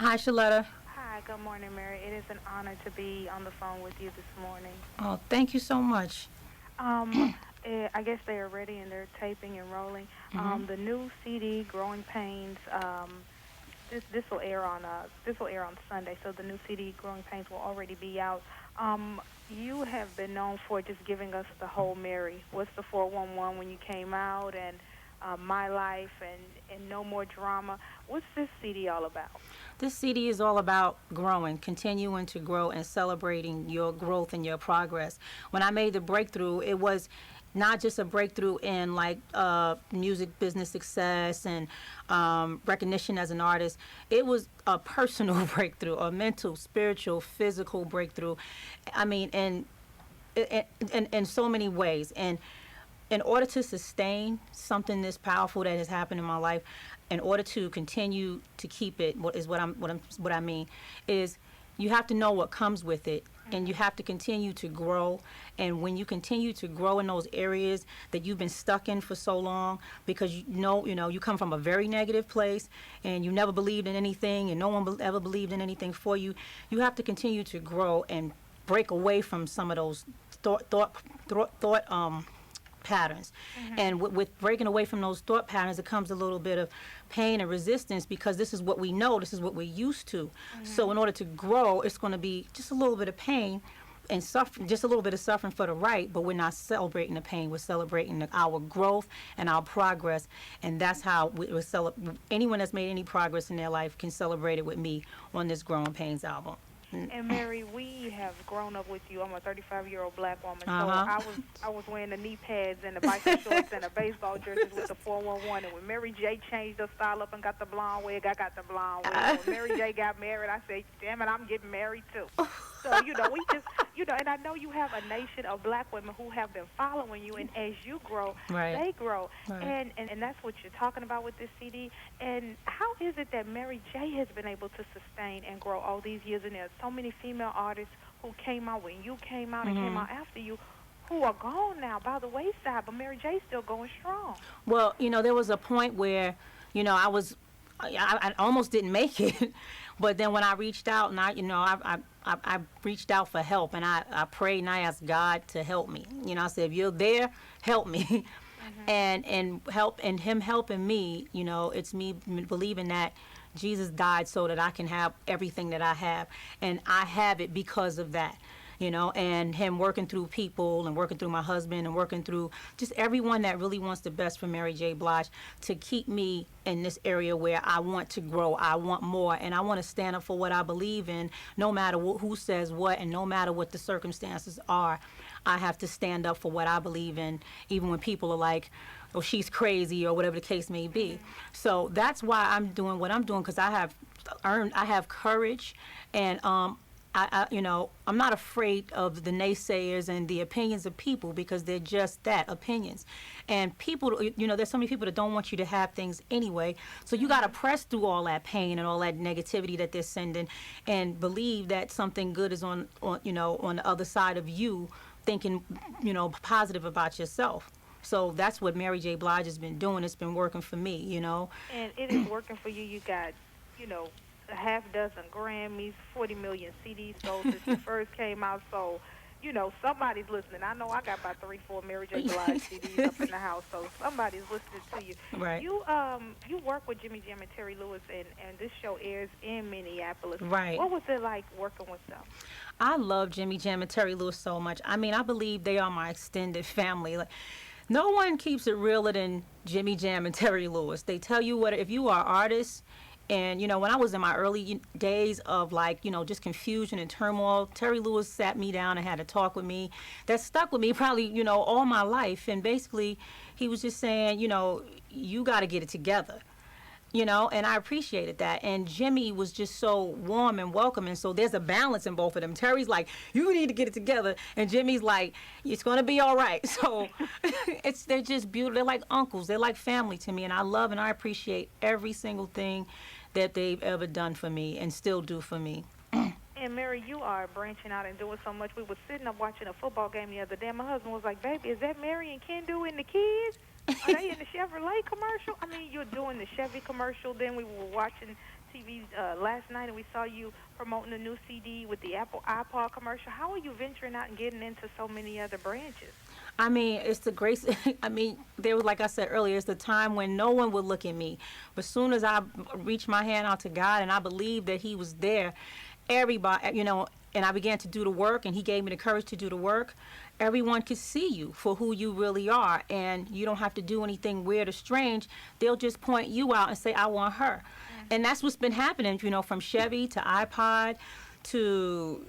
Hi, Sheletta. Hi, good morning, Mary. It is an honor to be on the phone with you this morning. Oh, thank you so much. Um, I guess they are ready and they're taping and rolling. Hmm. The new CD, Growing Pains. This will air on Sunday, so the new CD, Growing Pains, will already be out. You have been known for just giving us the whole Mary. What's the 411 when you came out, and My Life, and No More Drama. What's this CD all about? This CD is all about growing, continuing to grow, and celebrating your growth and your progress. When I made the breakthrough, it was not just a breakthrough in like music business success and recognition as an artist. It was a personal breakthrough, a mental, spiritual, physical breakthrough. I mean, in so many ways. And in order to sustain something this powerful that has happened in my life, in order to continue to keep it, what I mean is you have to know what comes with it, and you have to continue to grow. And when you continue to grow in those areas that you've been stuck in for so long, because you come from a very negative place, and you never believed in anything, and no one ever believed in anything for you. You have to continue to grow and break away from some of those thought patterns. And with breaking away from those thought patterns, it comes a little bit of pain and resistance, because this is what we know, this is what we're used to. So in order to grow, it's going to be just a little bit of pain and suffering, just a little bit of suffering for the right, but we're not celebrating the pain. We're celebrating our growth and our progress, and that's how we celebrate. Anyone that's made any progress in their life can celebrate it with me on this Growing Pains album. And Mary, we have grown up with you. I'm a 35-year-old black woman, so I was wearing the knee pads and the biker shorts and the baseball jerseys with the 411. And when Mary J changed her style up and got the blonde wig, I got the blonde wig. When Mary J got married, I said, "Damn it, I'm getting married too." So we just and I know you have a nation of black women who have been following you, and as you grow, Right. they grow, Right. and that's what you're talking about with this CD. And how is it that Mary J has been able to sustain and grow all these years? And there's so many female artists who came out when you came out and came out after you, who are gone now by the wayside, but Mary J's still going strong. Well, there was a point where, I almost didn't make it, but then when I reached out, and I reached out for help, and I prayed and I asked God to help me. I said, if you're there, help me. And him helping me, it's me believing that Jesus died so that I can have everything that I have, and I have it because of that. And him working through people and working through my husband and working through just everyone that really wants the best for Mary J. Blige to keep me in this area where I want to grow, I want more, and I want to stand up for what I believe in, no matter who says what, and no matter what the circumstances are. I have to stand up for what I believe in, even when people are like, "Oh, she's crazy," or whatever the case may be. So that's why I'm doing what I'm doing, because I have courage, and I'm not afraid of the naysayers and the opinions of people, because they're just that, opinions. And people, there's so many people that don't want you to have things anyway. So you got to press through all that pain and all that negativity that they're sending, and believe that something good is on the other side of you, thinking, positive about yourself. So that's what Mary J. Blige has been doing. It's been working for me, And it is working for you. You got, a half dozen Grammys, 40 million CDs sold since you first came out. So, somebody's listening. I know I got about 3-4 Mary J. Blige CDs up in the house, so somebody's listening to you. Right. You work with Jimmy Jam and Terry Lewis, and this show airs in Minneapolis. Right. What was it like working with them? I love Jimmy Jam and Terry Lewis so much. I mean, I believe they are my extended family. Like, no one keeps it realer than Jimmy Jam and Terry Lewis. They tell you what, if you are artists, and, when I was in my early days of, just confusion and turmoil, Terry Lewis sat me down and had a talk with me that stuck with me probably, all my life. And basically, he was just saying, you got to get it together. And I appreciated that. And Jimmy was just so warm and welcoming. So there's a balance in both of them. Terry's like, you need to get it together. And Jimmy's like, it's going to be all right. So they're just beautiful. They're like uncles. They're like family to me. And I love and I appreciate every single thing that they've ever done for me and still do for me. And Mary, you are branching out and doing so much. We were sitting up watching a football game the other day. My husband was like, "Baby, is that Mary and Kendu and the kids? Are they in the Chevrolet commercial?" I mean, you're doing the Chevy commercial. Then we were watching TV last night, and we saw you promoting a new CD with the Apple iPod commercial. How are you venturing out and getting into so many other branches? I mean, it's the grace. I mean, there was, like I said earlier, it's the time when no one would look at me. But as soon as I reached my hand out to God and I believed that He was there, everybody, and I began to do the work, and He gave me the courage to do the work. Everyone could see you for who you really are, and you don't have to do anything weird or strange. They'll just point you out and say, I want her. And that's what's been happening, from Chevy to iPod to,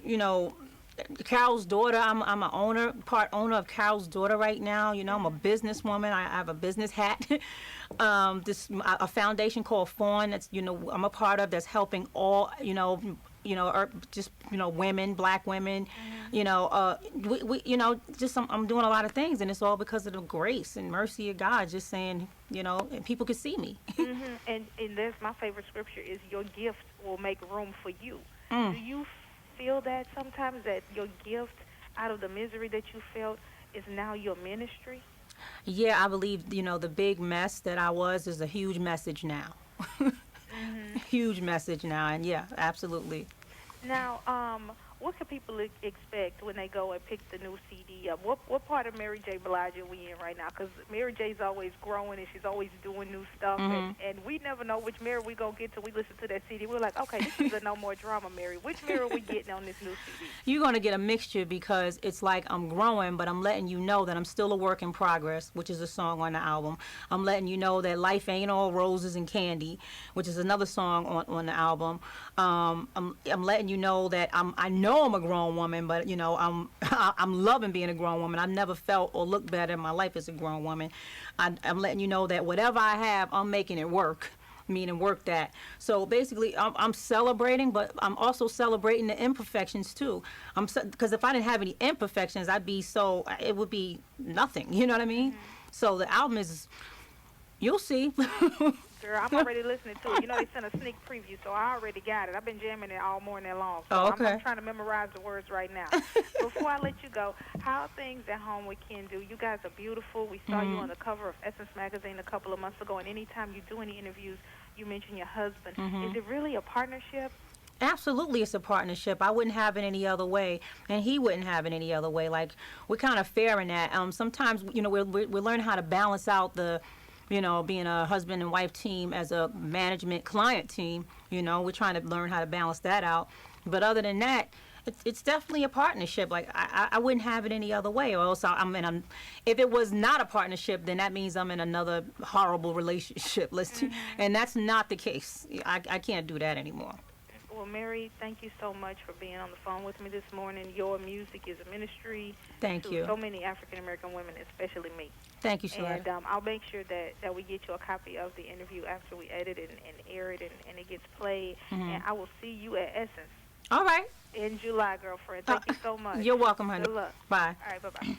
Carol's daughter. I'm a part owner of Carol's daughter right now. I'm a businesswoman. I have a business hat. A foundation called Fawn that's, I'm a part of, that's helping all, women, black women, I'm doing a lot of things, and it's all because of the grace and mercy of God, just saying, and people could see me. And that's my favorite scripture is your gift will make room for you. Mm. Do you feel that sometimes, that your gift, out of the misery that you felt, is now your ministry? Yeah, I believe, the big mess that I was is a huge message now. Huge message now, and yeah, absolutely. Now, what can people expect when they go and pick the new CD up? What part of Mary J. Blige are we in right now? Because Mary J's always growing, and she's always doing new stuff, and we never know which Mary we going to get till we listen to that CD. We're like, okay, this is a No More Drama Mary. Which Mary are we getting on this new CD? You're going to get a mixture, because it's like I'm growing, but I'm letting you know that I'm still a work in progress, which is a song on the album. I'm letting you know that life ain't all roses and candy, which is another song on the album. I'm letting you know that I know I'm a grown woman, but I'm loving being a grown woman. I've never felt or looked better in my life as a grown woman. I'm letting you know that whatever I have, I'm making it work. Meaning work that. So basically, I'm celebrating, but I'm also celebrating the imperfections too. Because if I didn't have any imperfections, it would be nothing. You know what I mean? So the album is, you'll see. Girl, I'm already listening to it. They sent a sneak preview, so I already got it. I've been jamming it all morning long. So okay. I'm trying to memorize the words right now. Before I let you go, how are things at home with Kendu? You guys are beautiful. We saw you on the cover of Essence magazine a couple of months ago, and anytime you do any interviews, you mention your husband. Is it really a partnership? Absolutely, it's a partnership. I wouldn't have it any other way, and he wouldn't have it any other way. Like, we're kind of fair in that. Sometimes, we're learning how to balance out the, being a husband and wife team as a management client team. We're trying to learn how to balance that out. But other than that, it's definitely a partnership. Like, I wouldn't have it any other way. Or else if it was not a partnership, then that means I'm in another horrible relationship. And that's not the case. I can't do that anymore. Well, Mary, thank you so much for being on the phone with me this morning. Your music is a ministry to so many African-American women, especially me. Thank you, Sheletta. And I'll make sure that we get you a copy of the interview after we edit it and air it and it gets played. And I will see you at Essence. All right. In July, girlfriend. Thank you so much. You're welcome, honey. Good luck. Bye. All right, bye-bye.